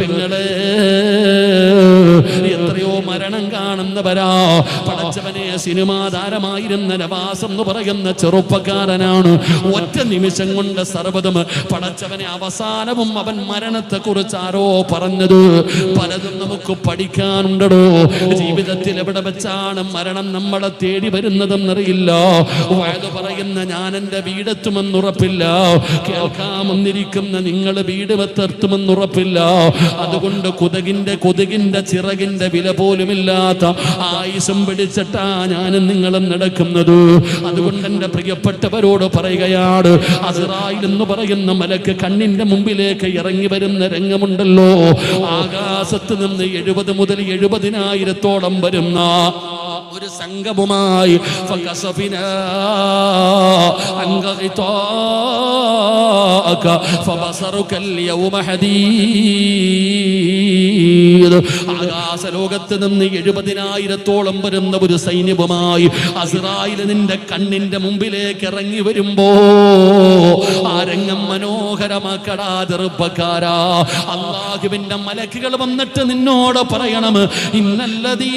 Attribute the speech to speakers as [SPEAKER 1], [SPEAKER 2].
[SPEAKER 1] പെങ്ങളെ എത്രയോ മരണം കാണുന്നവരാ. പടച്ചവനെ സിനിമാ താരമായിരുന്ന നവാസ് എന്ന് പറയുന്ന ചെറുപ്പക്കാരനാണ്. ഒറ്റ നിമിഷം കൊണ്ട് സർവ്വതും പടച്ചവനെ അവസാനവും അവൻ മരണത്തെ കുറിച്ച് ആരോ പറഞ്ഞത് പലതും നമുക്ക് പഠിക്കാനുണ്ടോ. ജീവിതത്തിൽ എവിടെ വെച്ചാണ് മരണം നമ്മളെ തേടി വരുന്നതെന്നറിയില്ല. വയത് പറയുന്ന ഞാൻ എൻ്റെ വീടെത്തുമെന്നുറപ്പില്ല, കേൾക്കാമെന്നിരിക്കുന്ന നിങ്ങൾ വീട് വെത്തെത്തുമെന്നുറപ്പില്ല. അതുകൊണ്ട് കൊതുകിന്റെ ചിറകിന്റെ വില പോലുമില്ലാത്ത ആയുസം പിടിച്ചിട്ടാ ഞാനും നിങ്ങളും നടക്കുന്നത്. അതുകൊണ്ട് എൻ്റെ പ്രിയപ്പെട്ടവരോട് പറയുകയാണ്, അസ്റായിൽ എന്ന് പറയുന്ന മലക്ക് കണ്ണിന്റെ മുമ്പിലേക്ക് ഇറങ്ങി വരുന്ന രംഗമുണ്ടല്ലോ. ആകാശത്ത് നിന്ന് 70 മുതൽ 70,000 വരുന്ന ഒരു സംഘവുമായി ആകാശലോകത്ത് നിന്ന് 70,000 വരുന്ന ഒരു സൈന്യവുമായി അസ്റായിൽ നിന്റെ കണ്ണിന്റെ മുമ്പിലേക്ക് ഇറങ്ങി വരുമ്പോ ആ രംഗം മനോഹരമാക്കടാ ചെറുപ്പക്കാരാ. അല്ലാഹുവിന്റെ മലക്കുകൾ വന്നിട്ട് നിന്നോട് പറയണം, ഇന്നല്ലദീ